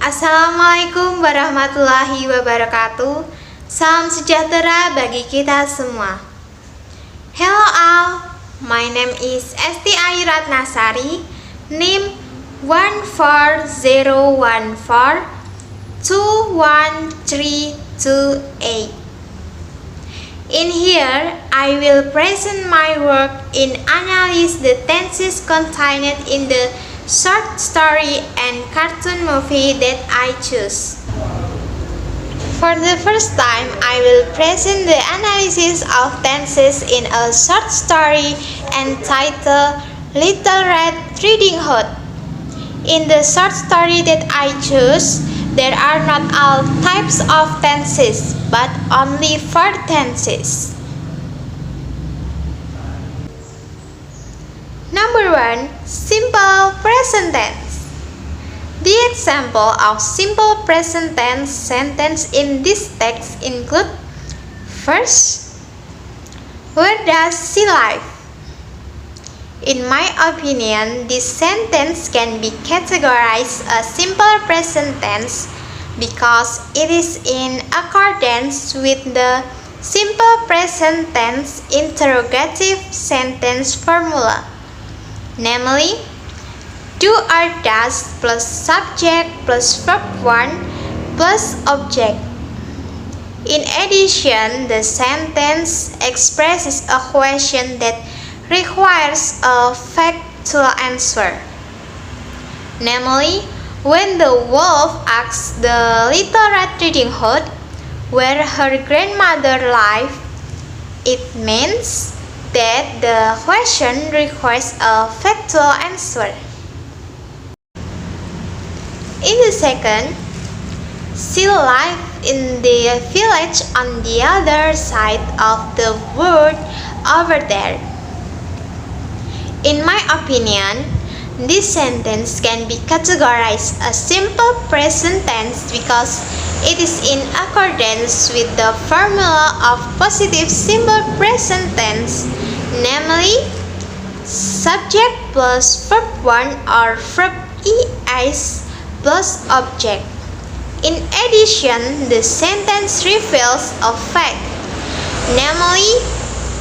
Assalamualaikum warahmatullahi wabarakatuh. Salam sejahtera bagi kita semua. Hello all, my name is Esti Ratnasari, NIM 14014213228. In here, I will present my work in analyze the tenses contained in the short story and cartoon movie that I choose. For the first time, I will present the analysis of tenses in a short story entitled Little Red Riding Hood. In the short story that I choose, there are not all types of tenses, but only 4 tenses. Number 1. Simple present tense. The example of simple present tense sentence in this text include: first, where does she live? In my opinion, this sentence can be categorized as simple present tense because it is in accordance with the simple present tense interrogative sentence formula. Namely, do or does plus subject plus verb 1 plus object. In addition, the sentence expresses a question that requires a factual answer. Namely, when the wolf asks the Little Red Riding Hood where her grandmother lived, it means that the question requires a factual answer. In the second, she lived in the village on the other side of the world over there. In my opinion, this sentence can be categorized as simple present tense because it is in accordance with the formula of positive simple present tense, namely subject plus verb 1 or verb es plus object. In addition, the sentence reveals a fact, namely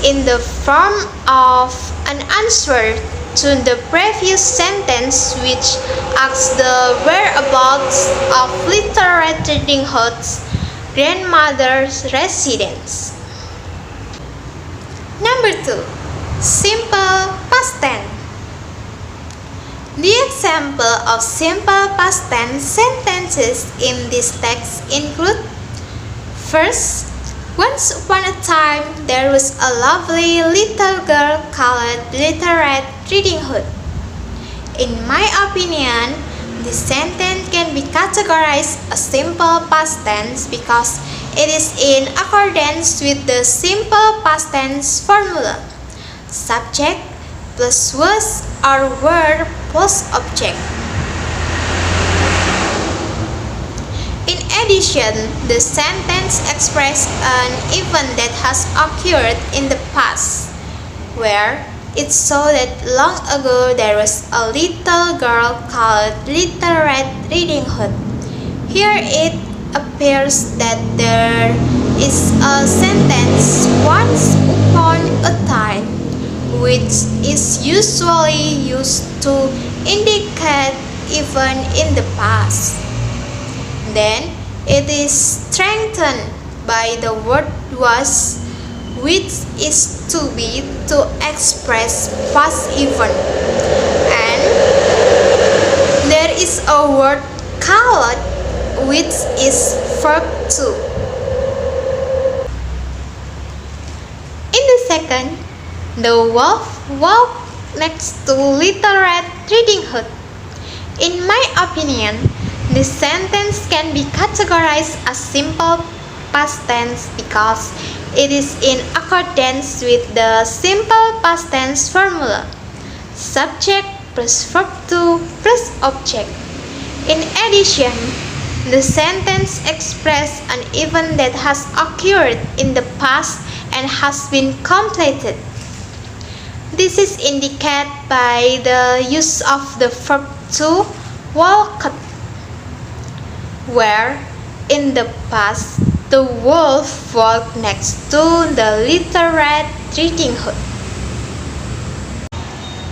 in the form of an answer to the previous sentence which asks the whereabouts of Little Red Riding Hood's grandmother's residence. Number 2. Simple past tense. The example of simple past tense sentences in this text include: first, once upon a time, there was a lovely little girl called Little Red Riding Hood. In my opinion, this sentence can be categorized as simple past tense because it is in accordance with the simple past tense formula: subject plus was or were plus object. In addition, the sentence expresses an event that has occurred in the past, where it saw that long ago there was a little girl called Little Red Riding Hood. Here it appears that there is a sentence once upon a time, which is usually used to indicate event in the past. Then it is strengthened by the word was, which is to be to express past event, and there is a word called, which is verb 2. In the second, the wolf walked next to Little Red Riding Hood. In my opinion, this sentence can be categorized as simple past tense because it is in accordance with the simple past tense formula: subject plus verb 2 plus object. In addition, the sentence expresses an event that has occurred in the past and has been completed. This is indicated by the use of the verb to walk. where in the past the wolf walked next to the little red riding hood.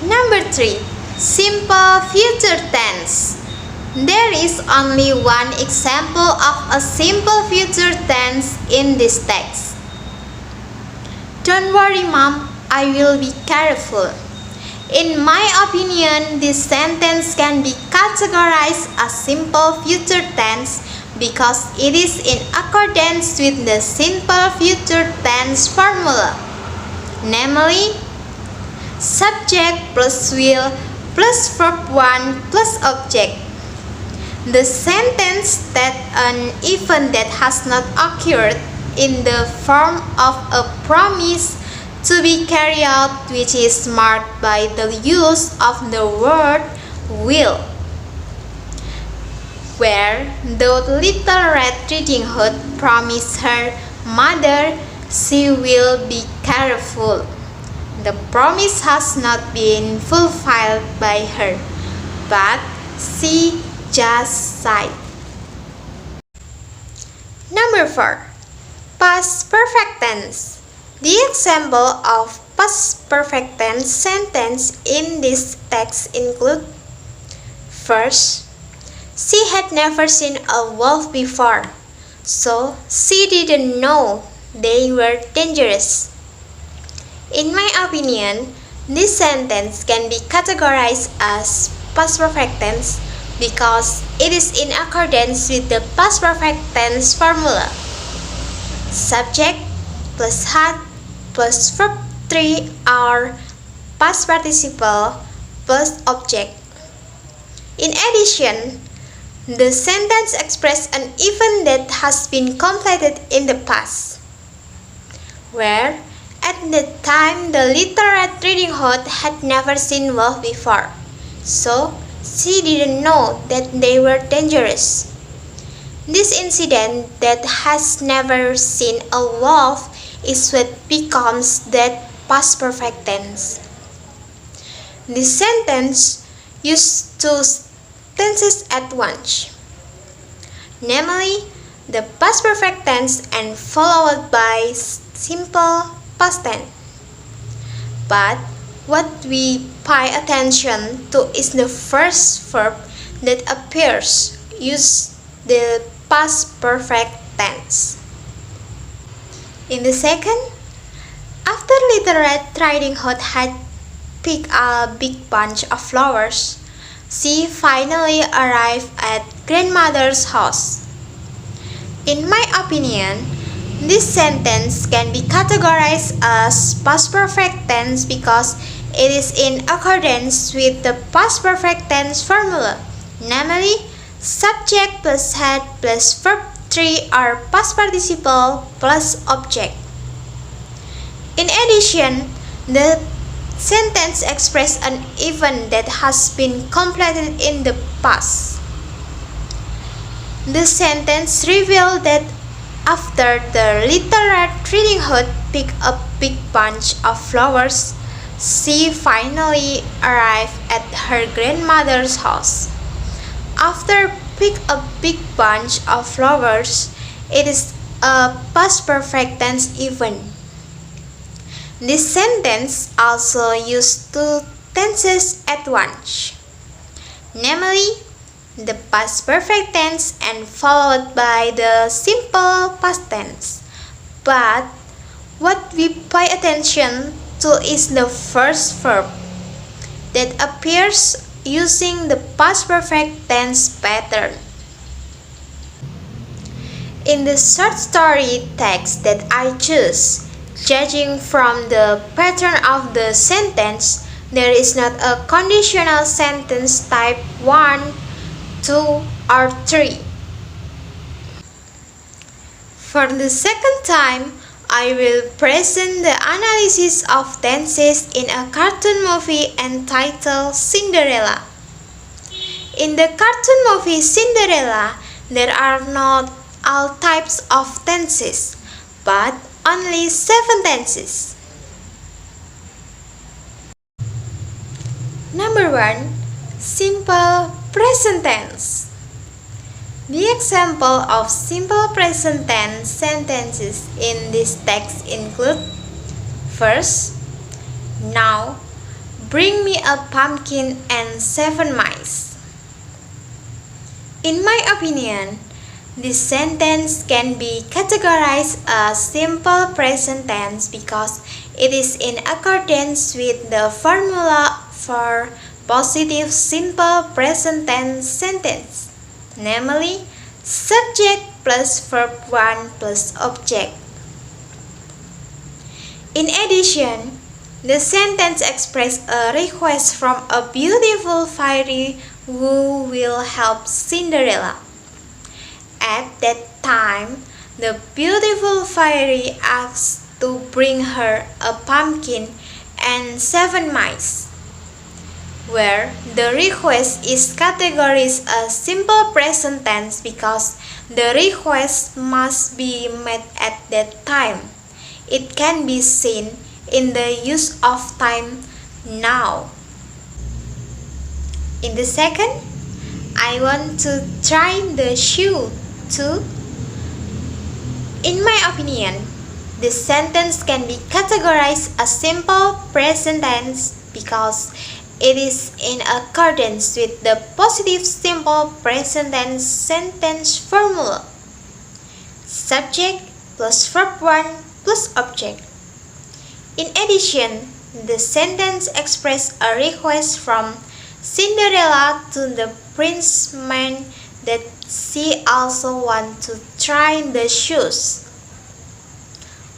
Number 3. Simple future tense. There is only one example of a simple future tense in this text. Don't worry, Mom, I will be careful. In my opinion, this sentence can be categorized as simple future tense because it is in accordance with the simple future tense formula, namely subject plus will plus verb 1 plus object. The sentence that an event that has not occurred in the form of a promise to be carried out, which is marked by the use of the word will, where the little red riding hood promised her mother she will be careful. The promise has not been fulfilled by her, but she just sighed. Number 4. Past perfect tense. The example of past perfect tense sentence in this text include: first, she had never seen a wolf before, so she didn't know they were dangerous. In my opinion, this sentence can be categorized as past perfect tense because it is in accordance with the past perfect tense formula. Subject plus had plus verb 3 are past participle plus object. In addition, the sentence expresses an event that has been completed in the past, where at the time the little red riding hood had never seen wolf before, so she didn't know that they were dangerous. This incident that has never seen a wolf is what becomes that past perfect tense. This sentence uses two tenses at once, namely the past perfect tense and followed by simple past tense. But what we pay attention to is the first verb that appears use the past perfect tense. In the second, after Little Red Riding Hood had picked a big bunch of flowers, she finally arrived at grandmother's house. In my opinion, this sentence can be categorized as past perfect tense because it is in accordance with the past perfect tense formula, namely subject plus had plus verb 3 are past participle plus object. In addition, the sentence expresses an event that has been completed in the past. The sentence reveals that after the Little Red Riding Hood picked a big bunch of flowers, she finally arrived at her grandmother's house. After pick a big bunch of flowers, it is a past perfect tense event. This sentence also uses two tenses at once, namely the past perfect tense and followed by the simple past tense. But what we pay attention to is the first verb that appears using the past perfect tense pattern. In the short story text that I choose, judging from the pattern of the sentence, there is not a conditional sentence type 1, 2, or 3. For the second time, I will present the analysis of tenses in a cartoon movie entitled Cinderella. In the cartoon movie Cinderella, there are not all types of tenses, but only 7 tenses. Number 1. Simple present tense. The example of simple present tense sentences in this text include: first, now, bring me a pumpkin and 7 mice. In my opinion, this sentence can be categorized as simple present tense because it is in accordance with the formula for positive simple present tense sentence, namely subject plus verb 1 plus object. In addition, the sentence expresses a request from a beautiful fairy who will help Cinderella. At that time, the beautiful fairy asks to bring her a pumpkin and 7 mice, where the request is categorized as simple present tense because the request must be made at that time. It can be seen in the use of time now. In the second, I want to try the shoe too. In my opinion, this sentence can be categorized as simple present tense because it is in accordance with the positive simple present tense sentence formula: subject plus verb 1 plus object. In addition, the sentence expresses a request from Cinderella to the prince's man that she also wants to try the shoes.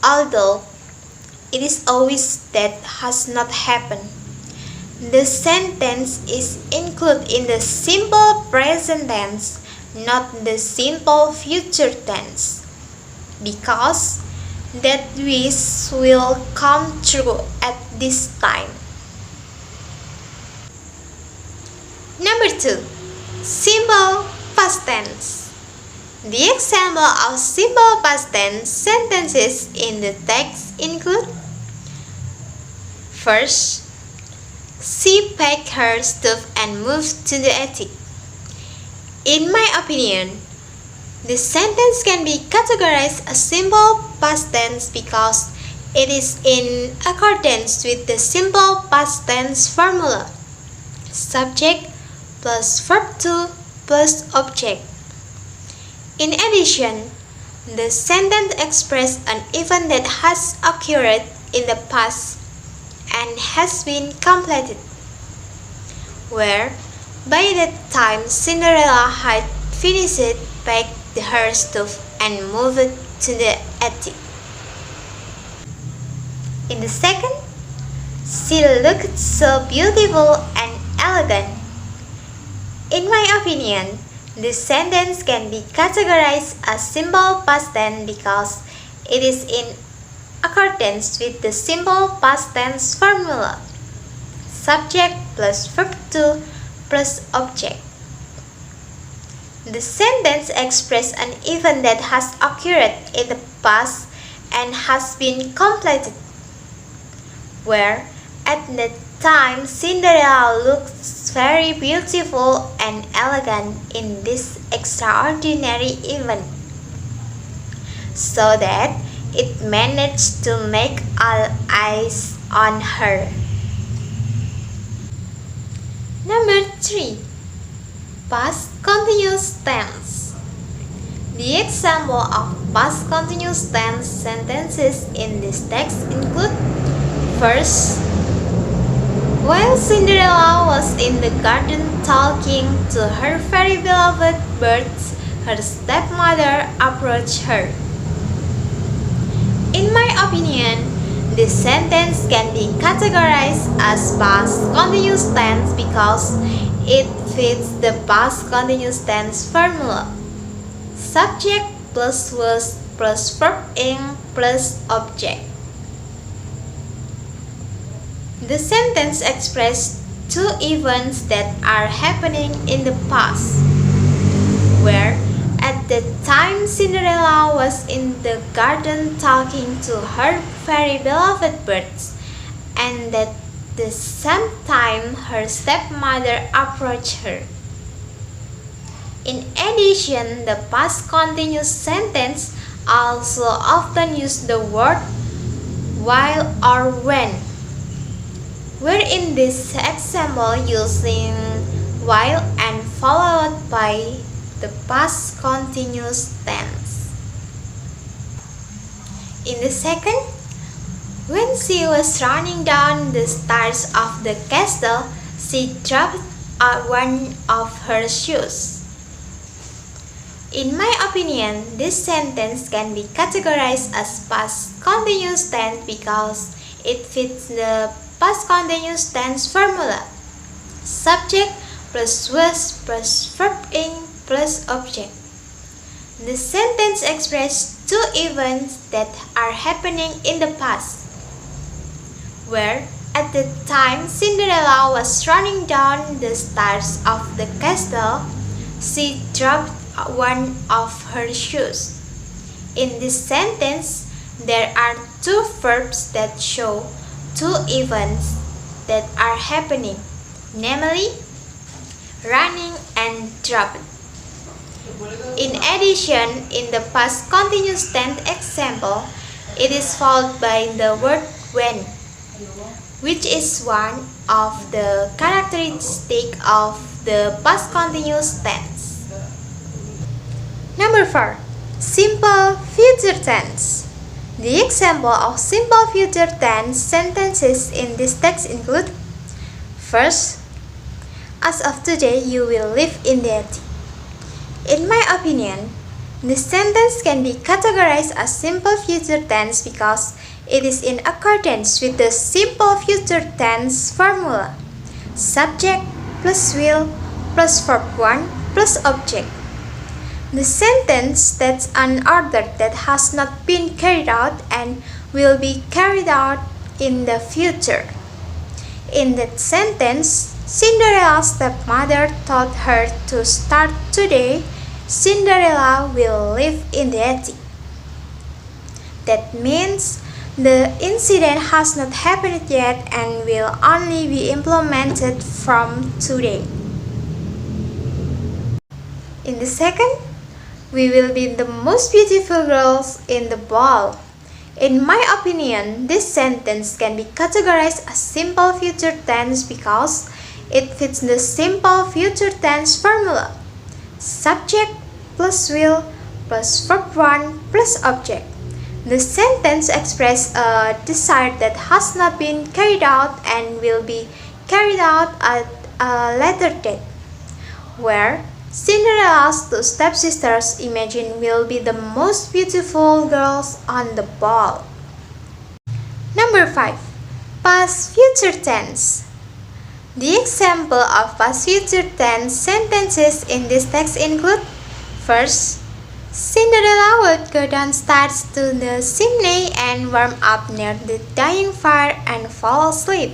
Although it is a wish that has not happened, the sentence is included in the simple present tense, not the simple future tense, because that wish will come true at this time. Number 2. Simple past tense. The example of simple past tense sentences in the text include: first, she packed her stuff and moved to the attic. In my opinion, this sentence can be categorized as simple past tense because it is in accordance with the simple past tense formula: subject plus verb 2 plus object. In addition, the sentence expresses an event that has occurred in the past and has been completed, where by that time Cinderella had finished packed her stuff and moved to the attic. In the second, she looked so beautiful and elegant. In my opinion, this sentence can be categorized as simple past tense because it is in accordance with the simple past tense formula: subject plus verb 2 plus object. The sentence expresses an event that has occurred in the past and has been completed, where at that time Cinderella looks very beautiful and elegant in this extraordinary event, so that it managed to make all eyes on her. Number 3. Past continuous tense. The example of past continuous tense sentences in this text include: first, while Cinderella was in the garden talking to her very beloved birds, her stepmother approached her. In my opinion, this sentence can be categorized as past continuous tense because it fits the past continuous tense formula: subject plus was plus verb ing plus object. The sentence expresses two events that are happening in the past, where at the time Cinderella was in the garden talking to her very beloved birds, and at the same time her stepmother approached her. In addition, the past continuous sentence also often use the word while or when. We're in this example using while and followed by the past continuous tense. In the second, when she was running down the stairs of the castle, she dropped one of her shoes. In my opinion, this sentence can be categorized as past continuous tense because it fits the past continuous tense formula. Subject plus was plus verb ing plus object. The sentence expresses two events that are happening in the past, where at the time Cinderella was running down the stairs of the castle, she dropped one of her shoes. In this sentence, there are two verbs that show two events that are happening, namely running and dropping. In addition, in the past continuous tense example, it is followed by the word when, which is one of the characteristics of the past continuous tense. Number 4. Simple future tense. The example of simple future tense sentences in this text include: first, as of today you will live in the Esti. In my opinion, this sentence can be categorized as simple future tense because it is in accordance with the simple future tense formula: subject plus will plus verb 1 plus object. The sentence states an order that has not been carried out and will be carried out in the future. In that sentence, Cinderella's stepmother told her to start today. Cinderella will live in the attic. That means the incident has not happened yet and will only be implemented from today. In the second, we will be the most beautiful girls in the ball. In my opinion, this sentence can be categorized as simple future tense because it fits the simple future tense formula: subject plus will plus verb 1 plus object. The sentence expresses a desire that has not been carried out and will be carried out at a later date, where Cinderella's two stepsisters imagine will be the most beautiful girls on the ball. Number 5. Past future tense. The example of past future tense sentences in this text include: first, Cinderella would go downstairs to the chimney and warm up near the dying fire and fall asleep.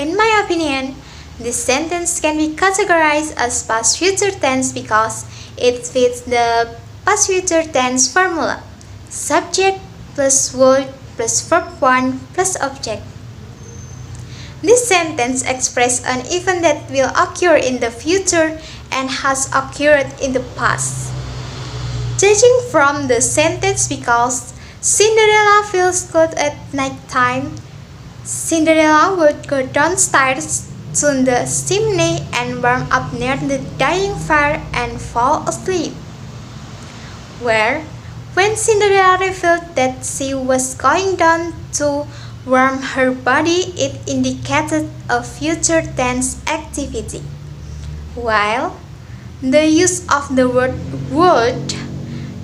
In my opinion, this sentence can be categorized as past future tense because it fits the past future tense formula: subject plus would plus verb 1 plus object. This sentence expresses an event that will occur in the future and has occurred in the past. Judging from the sentence, because Cinderella feels cold at night time, Cinderella would go downstairs to the chimney and warm up near the dying fire and fall asleep. Where, when Cinderella revealed that she was going down to warm her body, it indicated a future tense activity, while the use of the word would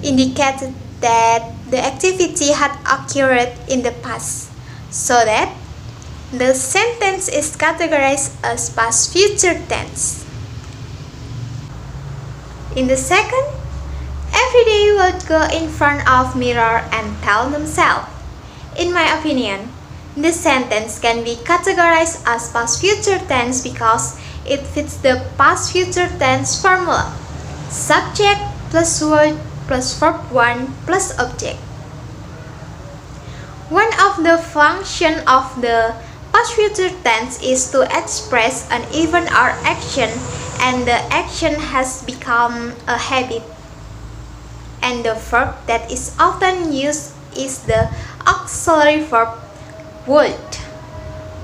indicated that the activity had occurred in the past, so that the sentence is categorized as past future tense. In the second, every day would go in front of mirror and tell themselves. In my opinion, this sentence can be categorized as past future tense because it fits the past future tense formula: subject plus word plus verb 1 plus object. One of the functions of the Past future tense is to express an event or action and the action has become a habit. And the verb that is often used is the auxiliary verb would,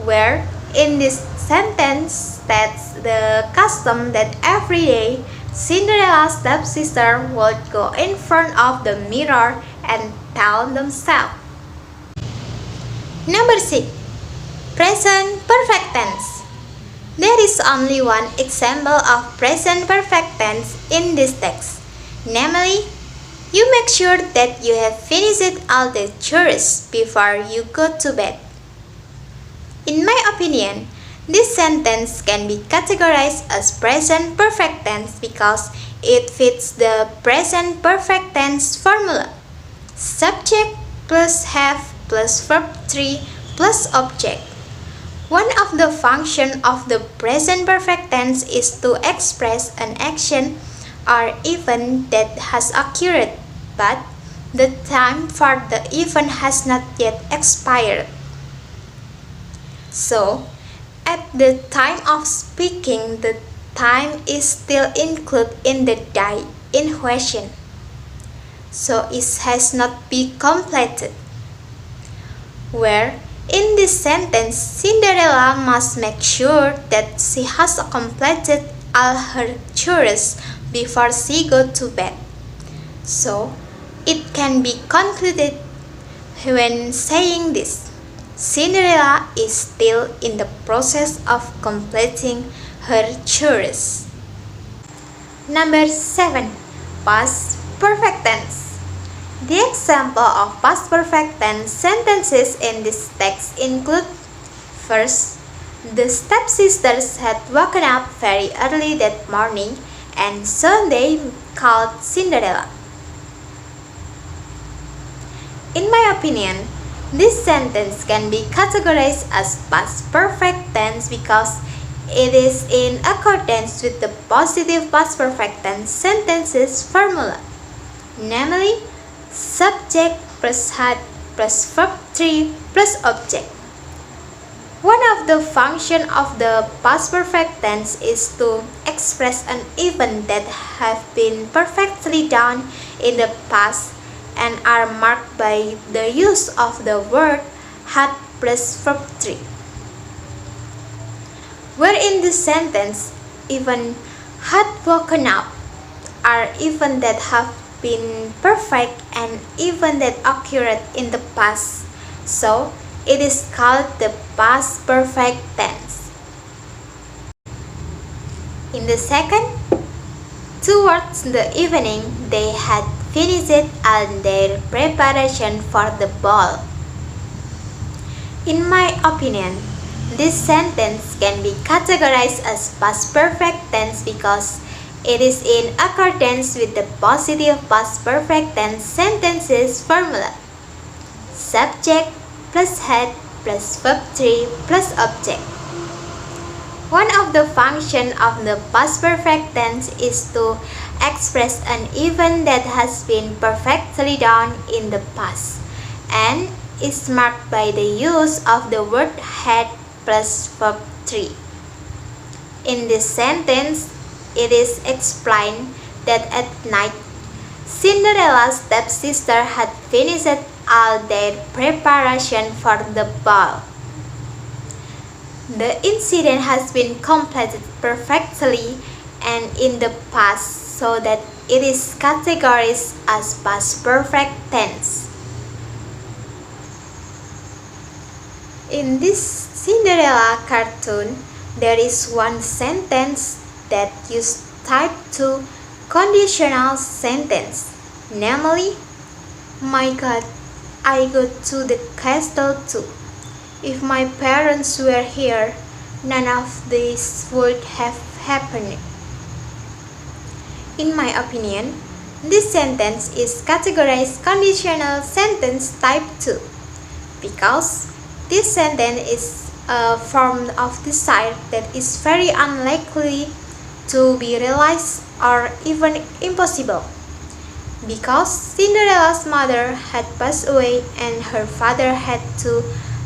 where in this sentence that's the custom that every day Cinderella's stepsister would go in front of the mirror and tell themselves. Number 6. Present perfect tense. There is only one example of present perfect tense in this text, namely, you make sure that you have finished all the chores before you go to bed. In my opinion, this sentence can be categorized as present perfect tense because it fits the present perfect tense formula. Subject plus have plus verb 3 plus object. One of the functions of the present perfect tense is to express an action or event that has occurred, but the time for the event has not yet expired. So, at the time of speaking, the time is still included in the day in question. So, it has not been completed. Where, in this sentence, Cinderella must make sure that she has completed all her chores before she goes to bed. So, it can be concluded when saying this. Cinderella is still in the process of completing her chores. Number 7. Past perfect tense. The example of past perfect tense sentences in this text include: first, the stepsisters had woken up very early that morning and so they called Cinderella. In my opinion, this sentence can be categorized as past perfect tense because it is in accordance with the positive past perfect tense sentences formula, namely subject plus had plus verb 3 plus object. One of the functions of the past perfect tense is to express an event that have been perfectly done in the past and are marked by the use of the word had plus verb 3. Where in this sentence, even had woken up are events that have been perfect and events that occurred in the past, so it is called the past perfect tense. In the second, towards the evening, they had finished all their preparation for the ball. In my opinion, this sentence can be categorized as past perfect tense because it is in accordance with the positive past perfect tense sentences formula. Subject plus had plus verb 3 plus object. One of the functions of the past perfect tense is to express an event that has been perfectly done in the past and is marked by the use of the word had plus verb 3. In this sentence, it is explained that at night, Cinderella's stepsister had finished all their preparation for the ball. The incident has been completed perfectly and in the past so that it is categorized as past perfect tense. In this Cinderella cartoon, there is one sentence that uses type 2 conditional sentence, namely, my God, I go to the castle too. If my parents were here, none of this would have happened. In my opinion, this sentence is categorized conditional sentence type 2 because this sentence is a form of desire that is very unlikely to be realized or even impossible. Because Cinderella's mother had passed away and her father had to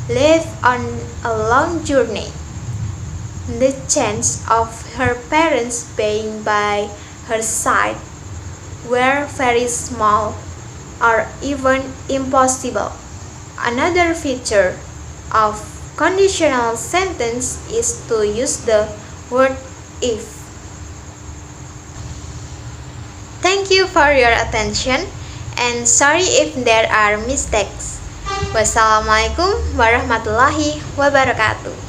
leave on a long journey. The chance of her parents being by her side were very small or even impossible. Another feature of conditional sentence is to use the word if. Thank you for your attention and sorry if there are mistakes. Wassalamualaikum warahmatullahi wabarakatuh.